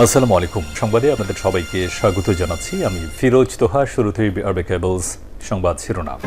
আসসালামু আলাইকুম। সংবাদে আপনাদের সবাইকে স্বাগত জানাচ্ছি। আমি ফিরোজ তোহা। শুরুতেই আরবে কেবলস সংবাদ শিরোনাম।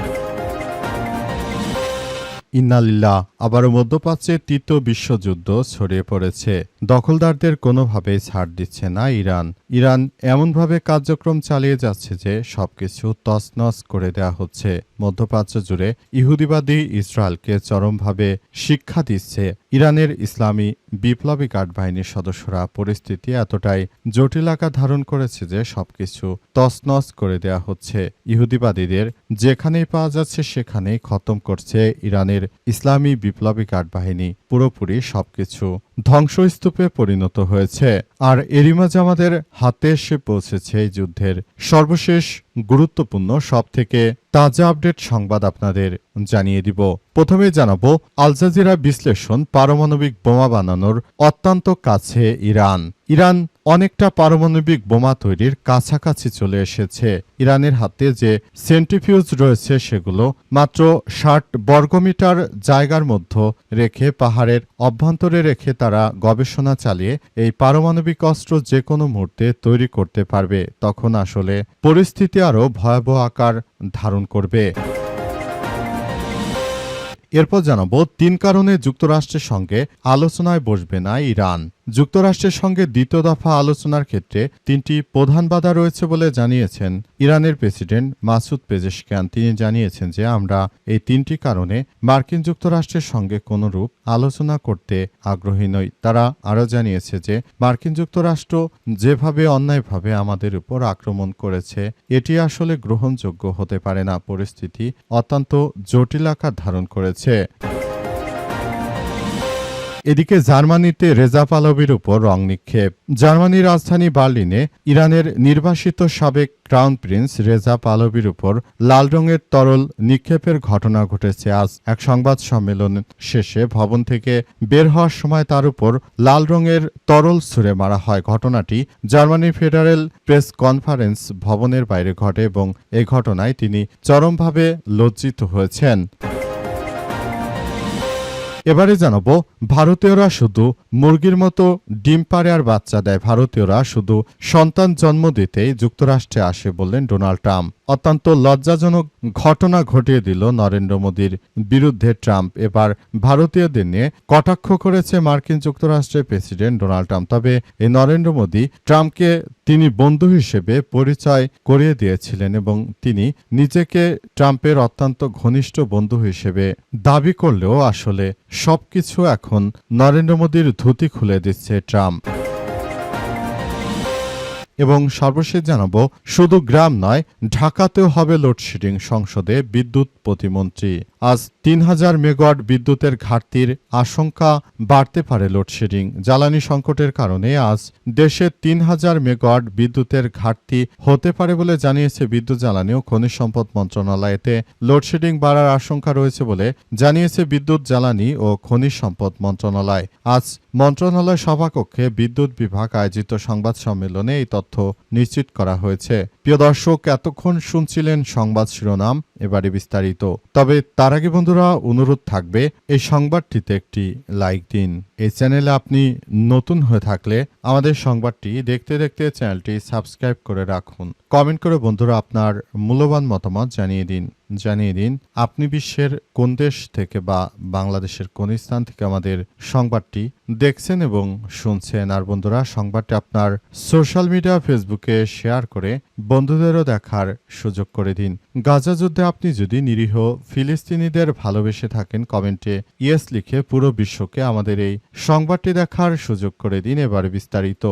ইন্নালিল্লাহ, আবারও মধ্যপ্রাচ্যে তৃতীয় বিশ্বযুদ্ধ ছড়িয়ে পড়েছে। দখলদারদের কোনোভাবেই ছাড় দিচ্ছে না ইরান। ইরান এমনভাবে কার্যক্রম চালিয়ে যাচ্ছে যে সবকিছু তছনছ করে দেওয়া হচ্ছে। মধ্যপ্রাচ্য জুড়ে ইহুদিবাদী ইসরায়েলকে চরমভাবে শিক্ষা দিচ্ছে। ইরানের ইসলামী বিপ্লবী গার্ড বাহিনীর সদস্যরা পরিস্থিতি এতটাই জটিল আকার ধারণ করেছে যে সবকিছু তছনছ করে দেওয়া হচ্ছে। ইহুদিবাদীদের যেখানেই পাওয়া যাচ্ছে সেখানেই খতম করছে ইরানের ইসলামী বিপ্লবী গার্ড বাহিনী। পুরোপুরি সবকিছু ধ্বংসস্তূপে পরিণত হয়েছে। আর এরই মাঝে আমাদের হাতে এসে পৌঁছেছে এই যুদ্ধের সর্বশেষ গুরুত্বপূর্ণ সবথেকে তাজা আপডেট সংবাদ আপনাদের জানিয়ে দিব। প্রথমে জানাবো আল জাজিরা বিশ্লেষণ, পারমাণবিক বোমা বানানোর অত্যন্ত কাছে ইরান। ইরান অনেকটা পারমাণবিক বোমা তৈরির কাছাকাছি চলে এসেছে। ইরানের হাতে যে সেন্ট্রিফিউজ রয়েছে সেগুলো মাত্র ৬০ বর্গমিটার জায়গার মধ্যে রেখে পাহাড়ের অভ্যন্তরে রেখে তারা গবেষণা চালিয়ে এই পারমাণবিক অস্ত্র যে কোনো মুহূর্তে তৈরি করতে পারবে। তখন আসলে পরিস্থিতি আরও ভয়াবহ আকার ধারণ করবে। এরপর জানাবো ৩ কারণে যুক্তরাষ্ট্রের সঙ্গে আলোচনায় বসবে না ইরান। যুক্তরাষ্ট্রের সঙ্গে দ্বিতীয় দফা আলোচনার ক্ষেত্রে ৩টি প্রধান বাধা রয়েছে বলে জানিয়েছেন ইরানের প্রেসিডেন্ট মাসুদ পেজেশকিয়ান। তিনি জানিয়েছেন যে আমরা এই ৩টি কারণে মার্কিন যুক্তরাষ্ট্রের সঙ্গে কোনরূপ আলোচনা করতে আগ্রহী নই। তারা আরও জানিয়েছে যে মার্কিন যুক্তরাষ্ট্র যেভাবে অন্যায়ভাবে আমাদের উপর আক্রমণ করেছে এটি আসলে গ্রহণযোগ্য হতে পারে না। পরিস্থিতি অত্যন্ত জটিল আকার ধারণ করেছে। এদিকে জার্মানিতে রেজা পাহলভির উপর রং নিক্ষেপ। জার্মানির রাজধানী বার্লিনে ইরানের নির্বাসিত সাবেক ক্রাউন প্রিন্স রেজা পাহলভির উপর লাল রঙের তরল নিক্ষেপের ঘটনা ঘটেছে। আজ এক সংবাদ সম্মেলন শেষে ভবন থেকে বের হওয়ার সময় তার উপর লাল রঙের তরল ছুঁড়ে মারা হয়। ঘটনাটি জার্মানির ফেডারেল প্রেস কনফারেন্স ভবনের বাইরে ঘটে এবং এই ঘটনায় তিনি চরমভাবে লজ্জিত হয়েছেন। এবারে জানাবো ভারতীয়রা শুধু মুরগির মতো ডিম পাড়ে আর বাচ্চা দেয়। ভারতীয়রা শুধু সন্তান জন্ম দিতেই যুক্তরাষ্ট্রে আসে বললেন ডোনাল্ড ট্রাম্প। অত্যন্ত লজ্জাজনক ঘটনা ঘটিয়ে দিল নরেন্দ্র মোদীর বিরুদ্ধে ট্রাম্প। এবার ভারতীয়দের নিয়ে কটাক্ষ করেছে মার্কিন যুক্তরাষ্ট্রের প্রেসিডেন্ট ডোনাল্ড ট্রাম্প। তবে এই নরেন্দ্র মোদী ট্রাম্পকে তিনি বন্ধু হিসেবে পরিচয় করিয়ে দিয়েছিলেন এবং তিনি নিজেকে ট্রাম্পের অত্যন্ত ঘনিষ্ঠ বন্ধু হিসেবে দাবি করলেও আসলে সবকিছু এখন নরেন্দ্র মোদীর ধুতি খুলে দিচ্ছে ট্রাম্প। এবং সর্বশেষ জানাবো শুধু গ্রাম নয়, ঢাকাতেও হবে লোডশেডিং। সংসদে বিদ্যুৎ প্রতিমন্ত্রী। আজ ৩,০০০ মেগাওয়াট বিদ্যুতের ঘাটতির আশঙ্কা বাড়তে পারে। লোডশেডিং জ্বালানি সংকটের কারণে আজ দেশে ৩,০০০ মেগাওয়াট বিদ্যুতের ঘাটতি হতে পারে বলে জানিয়েছে বিদ্যুৎ জ্বালানি ও খনিজ সম্পদ মন্ত্রণালয়। এতে লোডশেডিং বাড়ার আশঙ্কা রয়েছে বলে জানিয়েছে বিদ্যুৎ জ্বালানি ও খনিজ সম্পদ মন্ত্রণালয়। আজ মন্ত্রণালয় সভাকক্ষে বিদ্যুৎ বিভাগ আয়োজিত সংবাদ সম্মেলনে এই তথ্য নিশ্চিত করা হয়েছে। প্রিয় দর্শক, এতক্ষণ শুনছিলেন সংবাদ শিরোনাম, এবারে বিস্তারিত। তবে তার আগে বন্ধুরা অনুরোধ থাকবে এই সংবাদটিতে একটি লাইক দিন। এই চ্যানেলে আপনি নতুন হয়ে থাকলে আমাদের সংবাদটি দেখতে দেখতে চ্যানেলটি সাবস্ক্রাইব করে রাখুন। কমেন্ট করে বন্ধুরা আপনার মূল্যবান মতামত জানিয়ে দিন আপনি বিশ্বের কোন দেশ থেকে বা বাংলাদেশের কোন স্থান থেকে আমাদের সংবাদটি দেখছেন এবং শুনছেন। আর বন্ধুরা সংবাদটি আপনার সোশ্যাল মিডিয়া ফেসবুকে শেয়ার করে বন্ধুদেরও দেখার সুযোগ করে দিন। গাজা যুদ্ধে আপনি যদি নিরীহ ফিলিস্তিনিদের ভালোবেসে থাকেন কমেন্টে ইয়েস লিখে পুরো বিশ্বকে আমাদের এই সংবাদটি দেখার সুযোগ করে দিন। এবারে বিস্তারিত।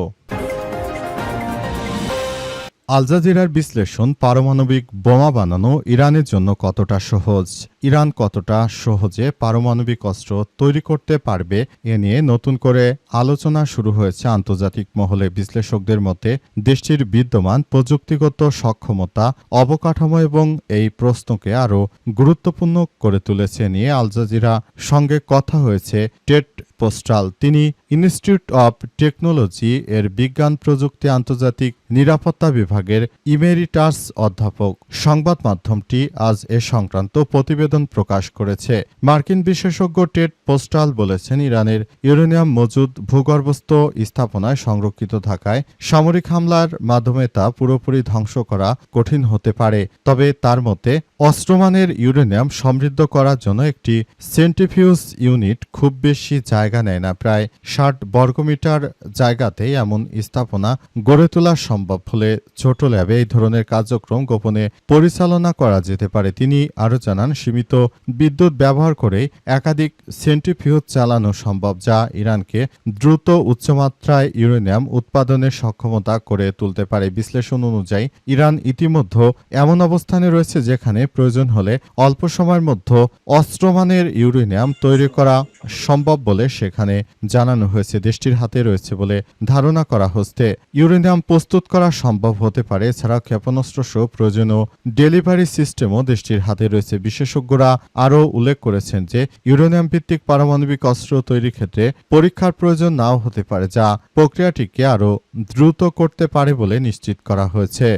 আল জাজিরার বিশ্লেষণ, পারমাণবিক বোমা বানানো ইরানের জন্য কতটা সহজ। ইরান কতটা সহজে পারমাণবিক অস্ত্র তৈরি করতে পারবে এ নিয়ে নতুন করে আলোচনা শুরু হয়েছে আন্তর্জাতিক মহলে। বিশ্লেষকদের মতে দেশটির বিদ্যমান প্রযুক্তিগত সক্ষমতা, অবকাঠামো এবং এই প্রশ্নকে আরও গুরুত্বপূর্ণ করে তুলেছে নিয়ে আল জাজিরা সঙ্গে কথা হয়েছে টেড পোস্টাল। তিনি ইনস্টিটিউট অব টেকনোলজি এর বিজ্ঞান প্রযুক্তি আন্তর্জাতিক নিরাপত্তা বিভাগের ইমেরিটাস অধ্যাপক। সংবাদ মাধ্যমটি আজ এ সংক্রান্ত প্রতিবেদন প্রতিবেদন প্রকাশ করেছে। মার্কিন বিশেষজ্ঞ টেড পোস্টাল বলেছেন, ইরানের ইউরেনিয়াম মজুদ ভূগর্ভস্থ স্থাপনায় সংরক্ষিত থাকায় সামরিক হামলার মাধ্যমে তা পুরোপুরি ধ্বংস করা কঠিন হতে পারে। তবে তার মতে অস্ত্রমানের ইউরেনিয়াম সমৃদ্ধ করার জন্য একটি সেন্ট্রিফিউজ ইউনিট খুব বেশি জায়গা নেয় না। প্রায় ৬০ বর্গমিটার জায়গাতেই এমন স্থাপনা গড়ে তোলা সম্ভব হলে ছোট ল্যাবে এই ধরনের কার্যক্রম গোপনে পরিচালনা করা যেতে পারে। তিনি আরও জানান, সীমিত বিদ্যুৎ ব্যবহার করে একাধিক সেন্ট্রিফিউজ চালানো সম্ভব, যা ইরানকে দ্রুত উচ্চমাত্রায় ইউরেনিয়াম উৎপাদনের সক্ষমতা করে তুলতে পারে। বিশ্লেষণ অনুযায়ী ইরান ইতিমধ্যে এমন অবস্থানে রয়েছে যেখানে প্রয়োজন হলে অল্প সময়ের মধ্যে অস্ত্রমানের ইউরেনিয়াম তৈরি করা সম্ভব বলে সেখানে জানানো হয়েছে। দেশটির হাতে রয়েছে বলে ধারণা করা হচ্ছে। ইউরেনিয়াম প্রস্তুত করা সম্ভব হতে পারে। এছাড়াও ক্ষেপণাস্ত্র সহ প্রয়োজনীয় ডেলিভারি সিস্টেমও দেশটির হাতে রয়েছে। বিশেষজ্ঞরা আরও উল্লেখ করেছেন যে ইউরেনিয়াম ভিত্তিক পারমাণবিক অস্ত্র তৈরির ক্ষেত্রে পরীক্ষার প্রয়োজন নাও হতে পারে, যা প্রক্রিয়াটিকে আরও দ্রুত করতে পারে বলে নিশ্চিত করা হয়েছে।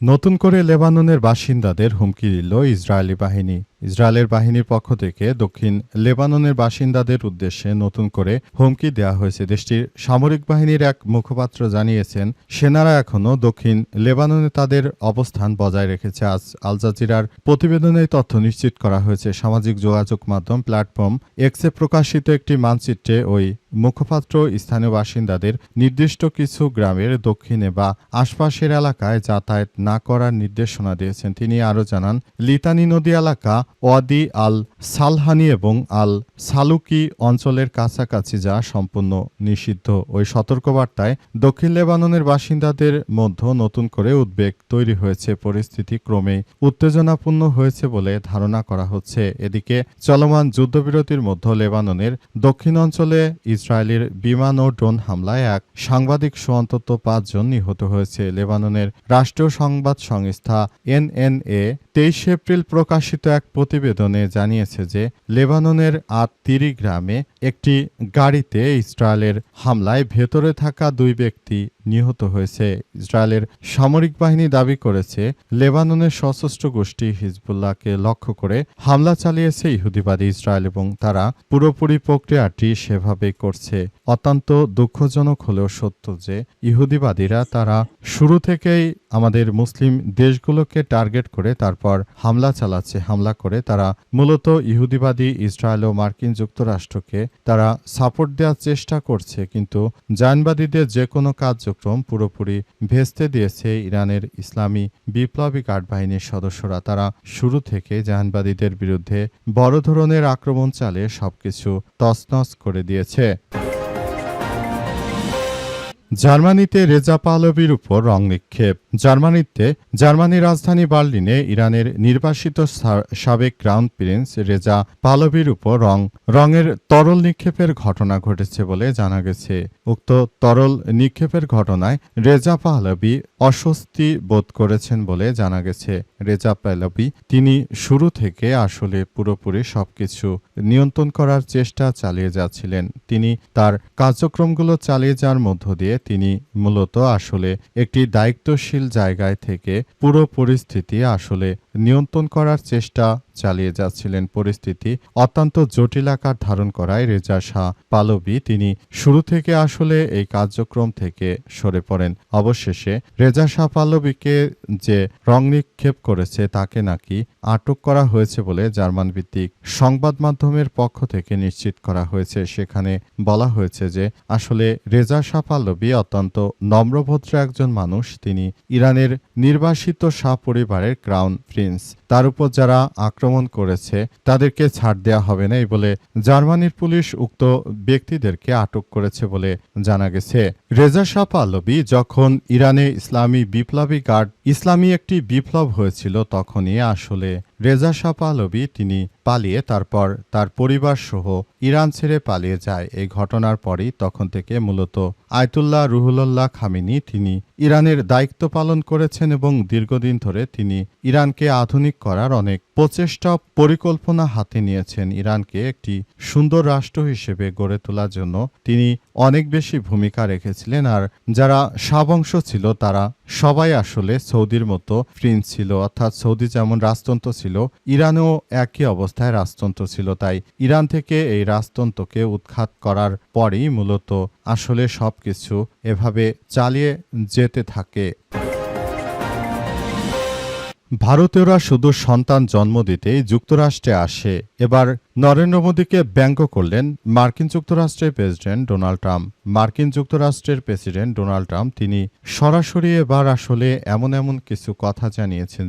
নতুন করে লেবাননের বাসিন্দাদের হুমকি দিল ইসরায়েলি বাহিনী। ইসরায়েলের বাহিনীর পক্ষ থেকে দক্ষিণ লেবাননের বাসিন্দাদের উদ্দেশ্যে নতুন করে হুমকি দেওয়া হয়েছে। দেশটির সামরিক বাহিনীর এক মুখপাত্র জানিয়েছেন, সেনারা এখনও দক্ষিণ লেবাননে তাদের অবস্থান বজায় রেখেছে। আজ আল জাজিরার প্রতিবেদনে এই তথ্য নিশ্চিত করা হয়েছে। সামাজিক যোগাযোগ মাধ্যম প্ল্যাটফর্ম এক্সে প্রকাশিত একটি মানচিত্রে ওই মুখপাত্র স্থানীয় বাসিন্দাদের নির্দিষ্ট কিছু গ্রামের দক্ষিণে বা আশপাশের এলাকায় যাতায়াত না করার নির্দেশনা দিয়েছেন। তিনি আরও জানান, লিতানি নদী এলাকা, ওয়াদি আল সালহানি এবং আল সালুকি অঞ্চলের কাছাকাছি যা সম্পূর্ণ নিষিদ্ধ। ওই সতর্কবার্তায় দক্ষিণ লেবাননের বাসিন্দাদের মধ্যে নতুন করে উদ্বেগ তৈরি হয়েছে। পরিস্থিতি ক্রমেই উত্তেজনাপূর্ণ হয়েছে বলে ধারণা করা হচ্ছে। এদিকে চলমান যুদ্ধবিরতির মধ্যে লেবাননের দক্ষিণ অঞ্চলে ইসরায়েলের বিমান ও ড্রোন হামলায় এক সাংবাদিক সহ অন্তত ৫ জন নিহত হয়েছে। লেবাননের রাষ্ট্রীয় সংবাদ সংস্থা এনএনএ ২৩ এপ্রিল প্রকাশিত এক প্রতিবেদনে জানিয়েছে যে লেবাননের আত-তিরি গ্রামে একটি গাড়িতে ইসরায়েলের হামলায় ভেতরে থাকা ২ ব্যক্তি নিহত হয়েছে। ইসরায়েলের সামরিক বাহিনী দাবি করেছে, লেবাননের সশস্ত্র গোষ্ঠী হিজবুল্লাহকে লক্ষ্য করে হামলা চালিয়েছে ইহুদিবাদী ইসরায়েল এবং তারা পুরোপুরি প্রক্রিয়াটি সেভাবেই করছে। অত্যন্ত দুঃখজনক হলেও সত্য যে ইহুদিবাদীরা তারা শুরু থেকেই আমাদের মুসলিম দেশগুলোকে টার্গেট করে তারপর হামলা চালাচ্ছে। হামলা করে তারা মূলত ইহুদিবাদী ইসরায়েল ও মার্কিন যুক্তরাষ্ট্রকে তারা সাপোর্ট দেওয়ার চেষ্টা করছে, কিন্তু জায়নবাদীদের যে কোনো কার্যক্রম পুরোপুরি ভেস্তে দিয়েছে ইরানের ইসলামী বিপ্লবী গার্ড বাহিনীর সদস্যরা। তারা শুরু থেকে জায়নবাদীদের বিরুদ্ধে বড় ধরনের আক্রমণ চালিয়ে সবকিছু তছনছ করে দিয়েছে। জার্মানিতে রেজা পাহলভির উপর রং নিক্ষেপ। জার্মানির রাজধানী বার্লিনে ইরানের নির্বাসিত সাবেক ক্রাউন প্রিন্স রেজা পাহলভির উপর রঙের তরল নিক্ষেপের ঘটনা ঘটেছে বলে জানা গেছে। উক্ত তরল নিক্ষেপের ঘটনায় রেজা পাহলভি অস্বস্তি বোধ করেছেন বলে জানা গেছে। রেজা পাহলভি তিনি শুরু থেকে আসলে পুরোপুরি সবকিছু নিয়ন্ত্রণ করার চেষ্টা চালিয়ে যাচ্ছিলেন। তিনি তার কার্যক্রমগুলো চালিয়ে যাওয়ার মধ্য দিয়ে তিনি মূলত আসলে একটি দায়িত্বশীল জায়গায় থেকে পুরো পরিস্থিতি আসলে নিয়ন্ত্রণ করার চেষ্টা চালিয়ে যাচ্ছিলেন। পরিস্থিতি অত্যন্ত জটিল আকার ধারণ করায় রেজা শাহ পাহলভি তিনি শুরু থেকে আসলে এই কার্যক্রম থেকে সরে পড়েন। অবশেষে রেজা শাহ পাহলভিকে যে রং নিক্ষেপ করেছে তাকে নাকি আটক করা হয়েছে বলে জার্মান ভিত্তিক সংবাদ মাধ্যমের পক্ষ থেকে নিশ্চিত করা হয়েছে। সেখানে বলা হয়েছে যে আসলে রেজা শাহ পাহলভি অত্যন্ত নম্রভদ্র একজন মানুষ। তিনি ইরানের নির্বাসিত শাহ পরিবারের ক্রাউন প্রিন্স। তার উপর যারা আক্রমণ করেছে তাদেরকে ছাড় দেওয়া হবে না এই বলে জার্মানির পুলিশ উক্ত ব্যক্তিদেরকে আটক করেছে বলে জানা গেছে। রেজা শাহ পাহলভি যখন ইরানে ইসলামী বিপ্লবী গার্ড ইসলামী একটি বিপ্লব হয়েছিল তখনই আসলে রেজা শাহ পাহলভি তিনি পালিয়ে তারপর তার পরিবার সহ ইরান ছেড়ে পালিয়ে যায়। এই ঘটনার পরই তখন থেকে মূলত আয়াতুল্লাহ রুহুল্লাহ খামেনি তিনি ইরানের দায়িত্ব পালন করেছেন এবং দীর্ঘদিন ধরে তিনি ইরানকে আধুনিক করার অনেক প্রচেষ্টা পরিকল্পনা হাতে নিয়েছেন। ইরানকে একটি সুন্দর রাষ্ট্র হিসেবে গড়ে তোলার জন্য তিনি অনেক বেশি ভূমিকা রেখেছিলেন। আর যারা শাহ বংশ ছিল তারা সবাই আসলে সৌদির মতো প্রিন্স ছিল, অর্থাৎ সৌদি যেমন রাজতন্ত্র ছিল ইরানেও একই অবস্থায় রাজতন্ত্র ছিল। তাই ইরান থেকে এই রাজতন্ত্রকে উৎখাত করার পরই মূলত আসলে সবকিছু এভাবে চালিয়ে যেতে থাকে। ভারতীয়রা শুধু সন্তান জন্ম দিতেই যুক্তরাষ্ট্রে আসে। এবার নরেন্দ্র মোদীকে ব্যঙ্গ করলেন মার্কিন যুক্তরাষ্ট্রের প্রেসিডেন্ট ডোনাল্ড ট্রাম্প। মার্কিন যুক্তরাষ্ট্রের প্রেসিডেন্ট ডোনাল্ড ট্রাম্প তিনি সরাসরি এবার আসলে এমন কিছু কথা জানিয়েছেন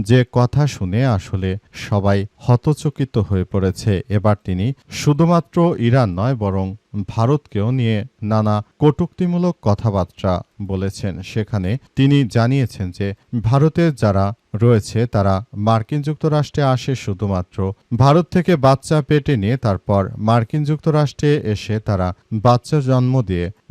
যে কথা শুনে আসলে সবাই হতচকিত হয়ে পড়েছে। এবার তিনি শুধুমাত্র ইরান নয় বরং ভারতকেও নিয়ে নানা কটূক্তিমূলক কথাবার্তা বলেছেন। সেখানে তিনি জানিয়েছেন যে ভারতের যারা রয়েছে তারা মার্কিন যুক্তরাষ্ট্রে আসে শুধুমাত্র ভারত থেকে বাচ্চা পেটে নিয়ে তারপর মার্কিন যুক্তরাষ্ট্রে এসে তারা বাচ্চা জন্ম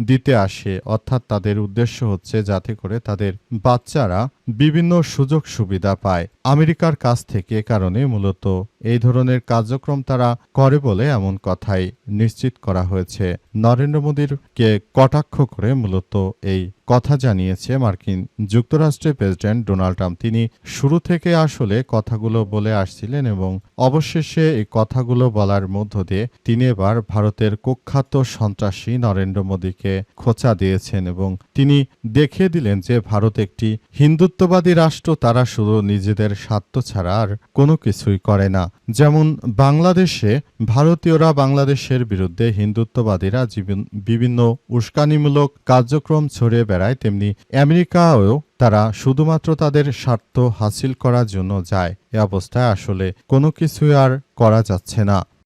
দিতে আসে। অর্থাৎ তাদের উদ্দেশ্য হচ্ছে যাতে করে তাদের বাচ্চারা বিভিন্ন সুযোগ সুবিধা পায় আমেরিকার কাছ থেকে। কারণে মূলত এই ধরনের কার্যক্রম তারা করে বলে এমন কথাই নিশ্চিত করা হয়েছে। নরেন্দ্র মোদীকে কটাক্ষ করে মূলত এই কথা জানিয়েছে মার্কিন যুক্তরাষ্ট্রের প্রেসিডেন্ট ডোনাল্ড ট্রাম্প। তিনি শুরু থেকে আসলে কথাগুলো বলে আসছিলেন এবং অবশেষে এই কথাগুলো বলার মধ্য দিয়ে তিনি এবার ভারতের কুখ্যাত সন্ত্রাসী নরেন্দ্র মোদীকে খোঁচা দিয়েছেন এবং তিনি দেখিয়ে দিলেন যে ভারত একটি হিন্দুত্ববাদী রাষ্ট্র। তারা শুধু নিজেদের স্বার্থ ছাড়া আর কোনো কিছুই করে না। যেমন বাংলাদেশে ভারতীয়রা বাংলাদেশের বিরুদ্ধে হিন্দুত্ববাদীরা বিভিন্ন উস্কানিমূলক কার্যক্রম ছড়িয়ে বেড়ায়, তেমনি আমেরিকাও তারা শুধুমাত্র তাদের স্বার্থ হাসিল করার জন্য যায়। এ অবস্থায় আসলে কোনো কিছুই আর করা যাচ্ছে না।